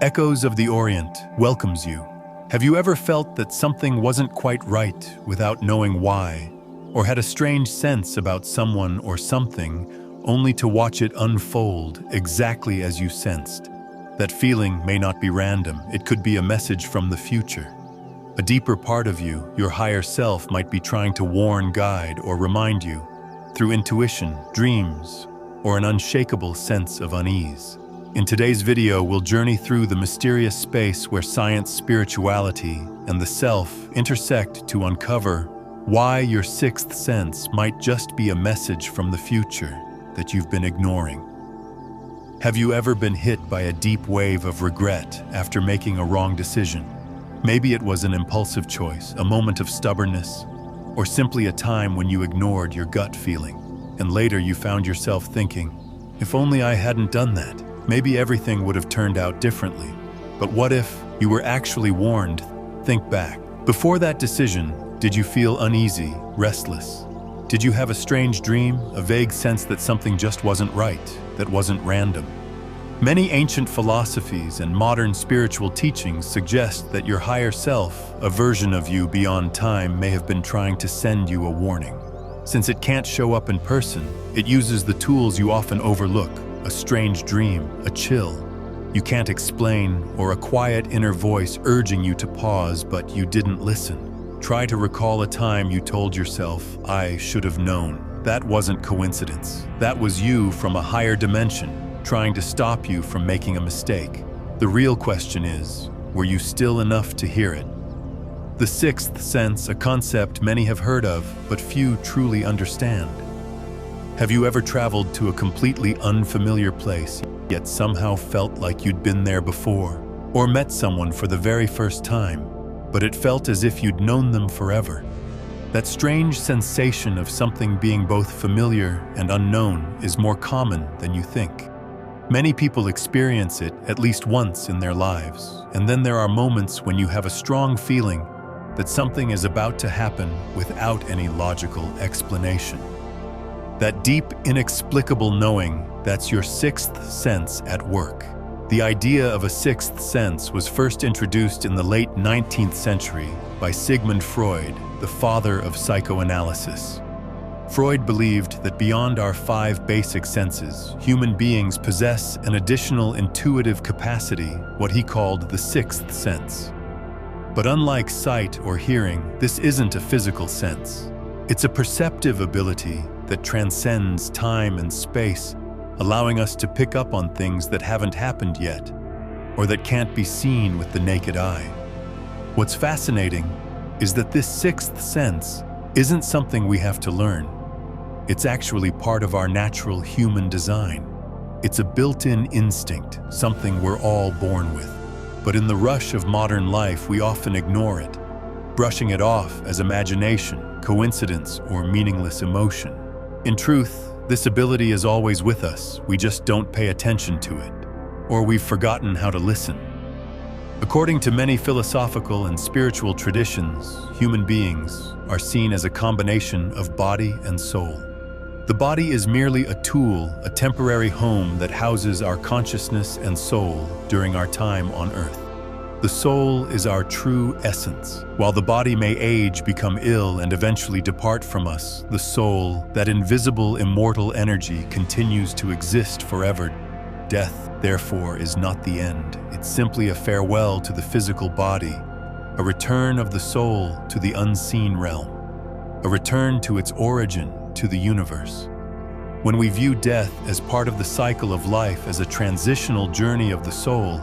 Echoes of the Orient welcomes you. Have you ever felt that something wasn't quite right without knowing why, or had a strange sense about someone or something only to watch it unfold exactly as you sensed? That feeling may not be random, it could be a message from the future. A deeper part of you, your higher self, might be trying to warn, guide, or remind you through intuition, dreams, or an unshakable sense of unease. In today's video, we'll journey through the mysterious space where science, spirituality, and the self intersect to uncover why your sixth sense might just be a message from the future that you've been ignoring. Have you ever been hit by a deep wave of regret after making a wrong decision? Maybe it was an impulsive choice, a moment of stubbornness, or simply a time when you ignored your gut feeling, and later you found yourself thinking, if only I hadn't done that. Maybe everything would have turned out differently. But what if you were actually warned? Think back. Before that decision, did you feel uneasy, restless? Did you have a strange dream, a vague sense that something just wasn't right, that wasn't random? Many ancient philosophies and modern spiritual teachings suggest that your higher self, a version of you beyond time, may have been trying to send you a warning. Since it can't show up in person, it uses the tools you often overlook. A strange dream, a chill you can't explain, or a quiet inner voice urging you to pause, but you didn't listen. Try to recall a time you told yourself, I should have known. That wasn't coincidence. That was you from a higher dimension, trying to stop you from making a mistake. The real question is, were you still enough to hear it? The sixth sense, a concept many have heard of, but few truly understand. Have you ever traveled to a completely unfamiliar place, yet somehow felt like you'd been there before? Or met someone for the very first time, but it felt as if you'd known them forever? That strange sensation of something being both familiar and unknown is more common than you think. Many people experience it at least once in their lives, and then there are moments when you have a strong feeling that something is about to happen without any logical explanation. That deep, inexplicable knowing, that's your sixth sense at work. The idea of a sixth sense was first introduced in the late 19th century by Sigmund Freud, the father of psychoanalysis. Freud believed that beyond our 5 basic senses, human beings possess an additional intuitive capacity, what he called the sixth sense. But unlike sight or hearing, this isn't a physical sense. It's a perceptive ability that transcends time and space, allowing us to pick up on things that haven't happened yet, or that can't be seen with the naked eye. What's fascinating is that this sixth sense isn't something we have to learn. It's actually part of our natural human design. It's a built-in instinct, something we're all born with. But in the rush of modern life, we often ignore it, brushing it off as imagination, coincidence, or meaningless emotion. In truth, this ability is always with us, we just don't pay attention to it, or we've forgotten how to listen. According to many philosophical and spiritual traditions, human beings are seen as a combination of body and soul. The body is merely a tool, a temporary home that houses our consciousness and soul during our time on Earth. The soul is our true essence. While the body may age, become ill, and eventually depart from us, the soul, that invisible, immortal energy, continues to exist forever. Death, therefore, is not the end. It's simply a farewell to the physical body, a return of the soul to the unseen realm, a return to its origin, to the universe. When we view death as part of the cycle of life, as a transitional journey of the soul,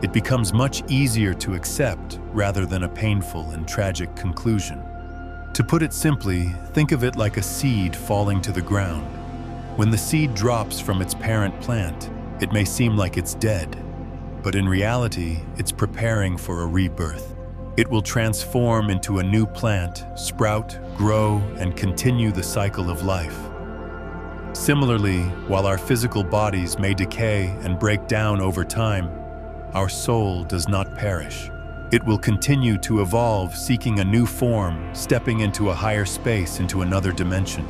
it becomes much easier to accept rather than a painful and tragic conclusion. To put it simply, think of it like a seed falling to the ground. When the seed drops from its parent plant, it may seem like it's dead, but in reality, it's preparing for a rebirth. It will transform into a new plant, sprout, grow, and continue the cycle of life. Similarly, while our physical bodies may decay and break down over time, our soul does not perish. It will continue to evolve, seeking a new form, stepping into a higher space, into another dimension.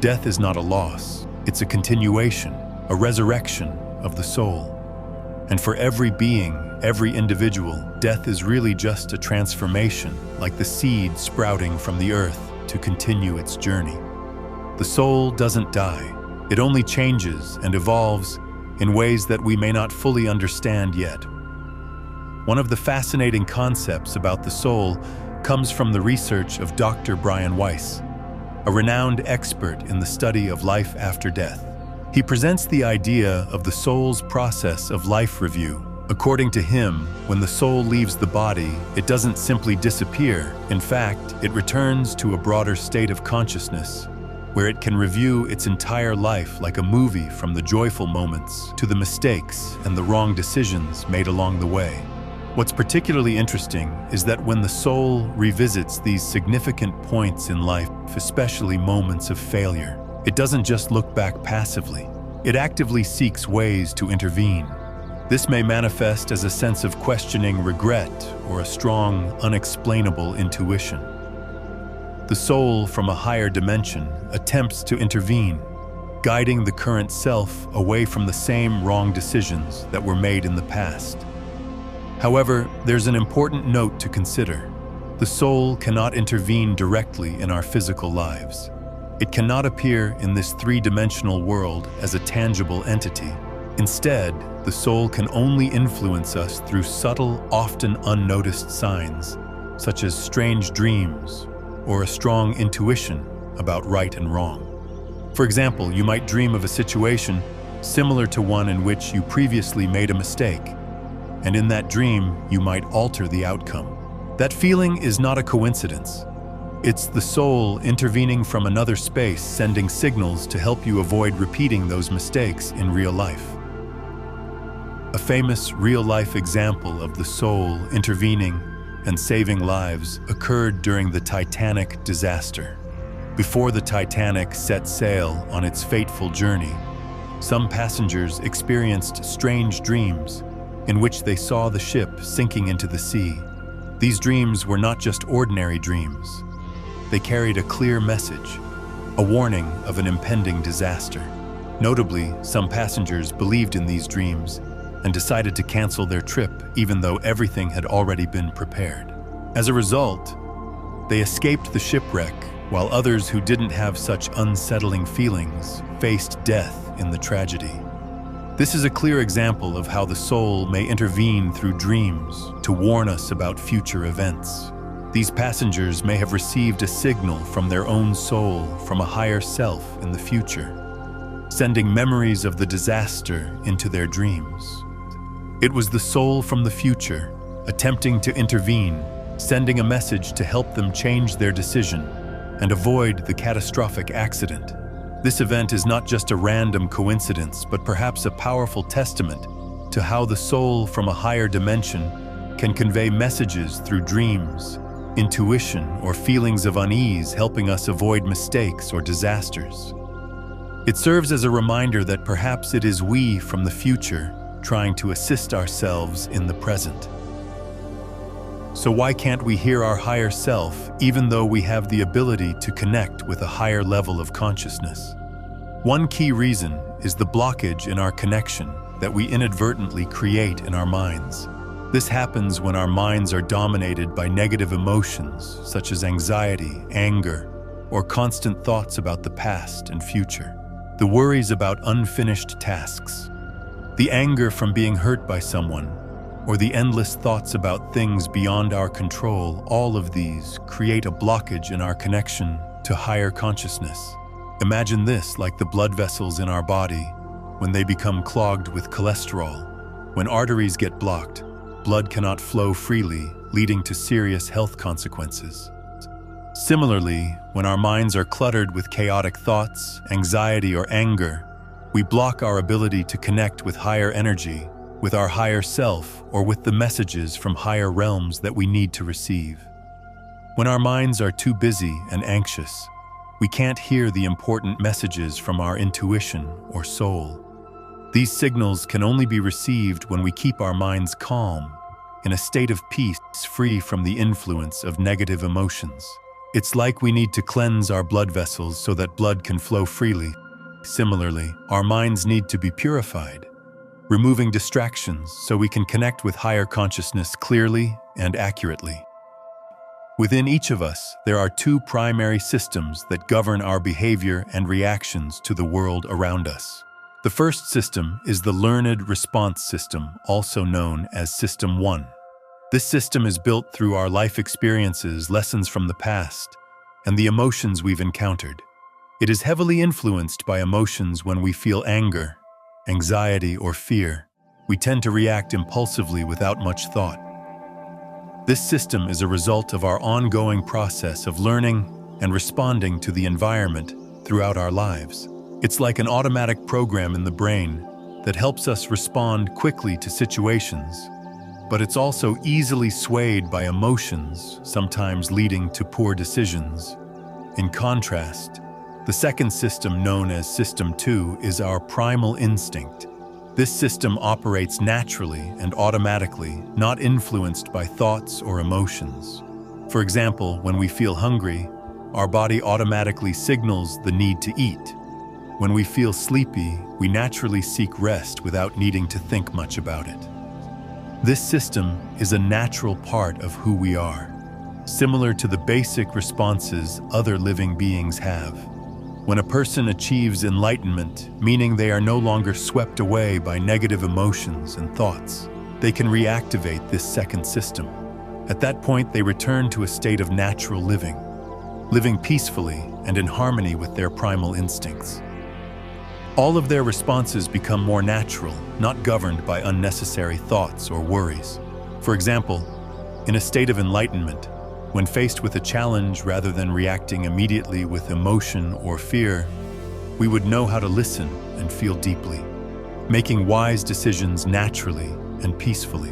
Death is not a loss, it's a continuation, a resurrection of the soul. And for every being, every individual, death is really just a transformation, like the seed sprouting from the earth to continue its journey. The soul doesn't die. It only changes and evolves in ways that we may not fully understand yet. One of the fascinating concepts about the soul comes from the research of Dr. Brian Weiss, a renowned expert in the study of life after death. He presents the idea of the soul's process of life review. According to him, when the soul leaves the body, it doesn't simply disappear. In fact, it returns to a broader state of consciousness, where it can review its entire life like a movie, from the joyful moments to the mistakes and the wrong decisions made along the way. What's particularly interesting is that when the soul revisits these significant points in life, especially moments of failure, it doesn't just look back passively. It actively seeks ways to intervene. This may manifest as a sense of questioning regret or a strong, unexplainable intuition. The soul from a higher dimension attempts to intervene, guiding the current self away from the same wrong decisions that were made in the past. However, there's an important note to consider. The soul cannot intervene directly in our physical lives. It cannot appear in this three-dimensional world as a tangible entity. Instead, the soul can only influence us through subtle, often unnoticed signs, such as strange dreams or a strong intuition about right and wrong. For example, you might dream of a situation similar to one in which you previously made a mistake, and in that dream, you might alter the outcome. That feeling is not a coincidence. It's the soul intervening from another space, sending signals to help you avoid repeating those mistakes in real life. A famous real-life example of the soul intervening and saving lives occurred during the Titanic disaster. Before the Titanic set sail on its fateful journey, some passengers experienced strange dreams in which they saw the ship sinking into the sea. These dreams were not just ordinary dreams. They carried a clear message, a warning of an impending disaster. Notably, some passengers believed in these dreams and decided to cancel their trip even though everything had already been prepared. As a result, they escaped the shipwreck, while others who didn't have such unsettling feelings faced death in the tragedy. This is a clear example of how the soul may intervene through dreams to warn us about future events. These passengers may have received a signal from their own soul from a higher self in the future, sending memories of the disaster into their dreams. It was the soul from the future, attempting to intervene, sending a message to help them change their decision and avoid the catastrophic accident. This event is not just a random coincidence, but perhaps a powerful testament to how the soul from a higher dimension can convey messages through dreams, intuition, or feelings of unease, helping us avoid mistakes or disasters. It serves as a reminder that perhaps it is we from the future trying to assist ourselves in the present. So why can't we hear our higher self even though we have the ability to connect with a higher level of consciousness? One key reason is the blockage in our connection that we inadvertently create in our minds. This happens when our minds are dominated by negative emotions such as anxiety, anger, or constant thoughts about the past and future. The worries about unfinished tasks, the anger from being hurt by someone, or the endless thoughts about things beyond our control, all of these create a blockage in our connection to higher consciousness. Imagine this like the blood vessels in our body when they become clogged with cholesterol. When arteries get blocked, blood cannot flow freely, leading to serious health consequences. Similarly, when our minds are cluttered with chaotic thoughts, anxiety, or anger, we block our ability to connect with higher energy, with our higher self, or with the messages from higher realms that we need to receive. When our minds are too busy and anxious, we can't hear the important messages from our intuition or soul. These signals can only be received when we keep our minds calm, in a state of peace, free from the influence of negative emotions. It's like we need to cleanse our blood vessels so that blood can flow freely. Similarly, our minds need to be purified, removing distractions so we can connect with higher consciousness clearly and accurately. Within each of us, there are two primary systems that govern our behavior and reactions to the world around us. The first system is the learned response system, also known as System 1. This system is built through our life experiences, lessons from the past, and the emotions we've encountered. It is heavily influenced by emotions. When we feel anger, anxiety, or fear, we tend to react impulsively without much thought. This system is a result of our ongoing process of learning and responding to the environment throughout our lives. It's like an automatic program in the brain that helps us respond quickly to situations, but it's also easily swayed by emotions, sometimes leading to poor decisions. In contrast, the second system, known as System 2, is our primal instinct. This system operates naturally and automatically, not influenced by thoughts or emotions. For example, when we feel hungry, our body automatically signals the need to eat. When we feel sleepy, we naturally seek rest without needing to think much about it. This system is a natural part of who we are, similar to the basic responses other living beings have. When a person achieves enlightenment, meaning they are no longer swept away by negative emotions and thoughts, they can reactivate this second system. At that point, they return to a state of natural living peacefully and in harmony with their primal instincts. All of their responses become more natural, not governed by unnecessary thoughts or worries. For example, in a state of enlightenment, when faced with a challenge, rather than reacting immediately with emotion or fear, we would know how to listen and feel deeply, making wise decisions naturally and peacefully.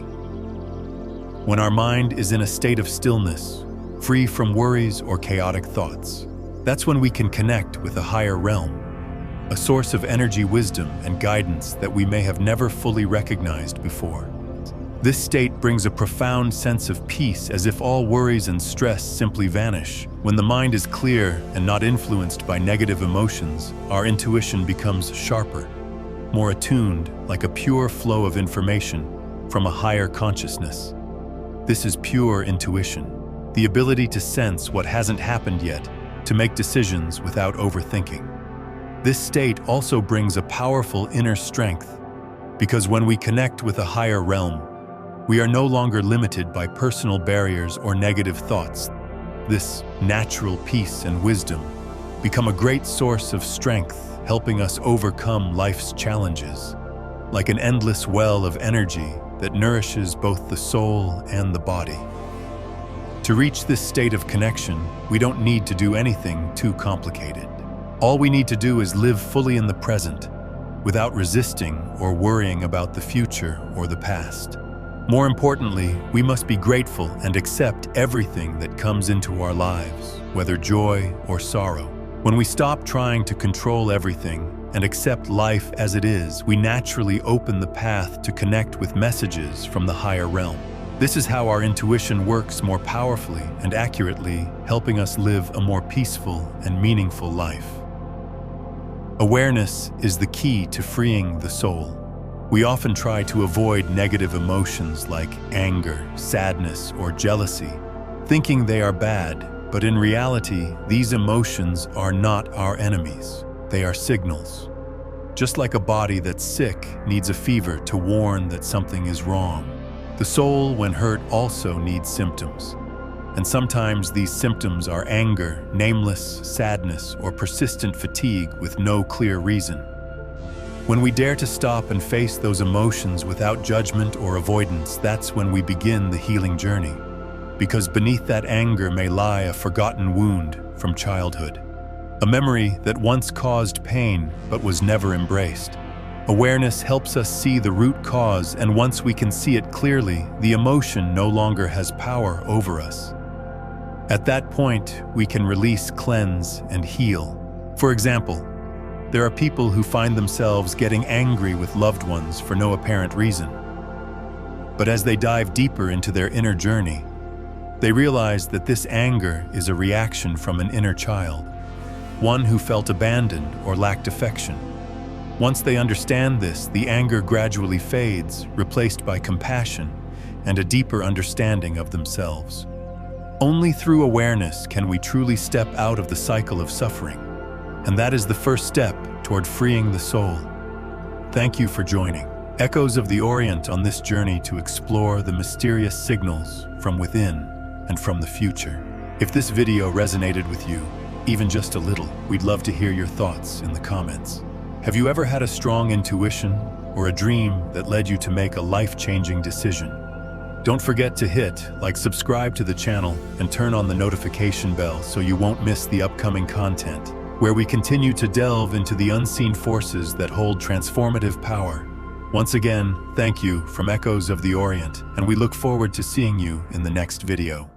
When our mind is in a state of stillness, free from worries or chaotic thoughts, that's when we can connect with a higher realm, a source of energy, wisdom, and guidance that we may have never fully recognized before. This state brings a profound sense of peace, as if all worries and stress simply vanish. When the mind is clear and not influenced by negative emotions, our intuition becomes sharper, more attuned, like a pure flow of information from a higher consciousness. This is pure intuition, the ability to sense what hasn't happened yet, to make decisions without overthinking. This state also brings a powerful inner strength, because when we connect with a higher realm, we are no longer limited by personal barriers or negative thoughts. This natural peace and wisdom become a great source of strength, helping us overcome life's challenges, like an endless well of energy that nourishes both the soul and the body. To reach this state of connection, we don't need to do anything too complicated. All we need to do is live fully in the present, without resisting or worrying about the future or the past. More importantly, we must be grateful and accept everything that comes into our lives, whether joy or sorrow. When we stop trying to control everything and accept life as it is, we naturally open the path to connect with messages from the higher realm. This is how our intuition works more powerfully and accurately, helping us live a more peaceful and meaningful life. Awareness is the key to freeing the soul. We often try to avoid negative emotions like anger, sadness, or jealousy, thinking they are bad, but in reality, these emotions are not our enemies. They are signals. Just like a body that's sick needs a fever to warn that something is wrong, the soul, when hurt, also needs symptoms. And sometimes these symptoms are anger, nameless sadness, or persistent fatigue with no clear reason. When we dare to stop and face those emotions without judgment or avoidance, that's when we begin the healing journey. Because beneath that anger may lie a forgotten wound from childhood, a memory that once caused pain but was never embraced. Awareness helps us see the root cause, and once we can see it clearly, the emotion no longer has power over us. At that point, we can release, cleanse, and heal. For example, there are people who find themselves getting angry with loved ones for no apparent reason. But as they dive deeper into their inner journey, they realize that this anger is a reaction from an inner child, one who felt abandoned or lacked affection. Once they understand this, the anger gradually fades, replaced by compassion and a deeper understanding of themselves. Only through awareness can we truly step out of the cycle of suffering, and that is the first step toward freeing the soul. Thank you for joining Echoes of the Orient on this journey to explore the mysterious signals from within and from the future. If this video resonated with you, even just a little, we'd love to hear your thoughts in the comments. Have you ever had a strong intuition or a dream that led you to make a life-changing decision? Don't forget to hit subscribe to the channel and turn on the notification bell so you won't miss the upcoming content, where we continue to delve into the unseen forces that hold transformative power. Once again, thank you from Echoes of the Orient, and we look forward to seeing you in the next video.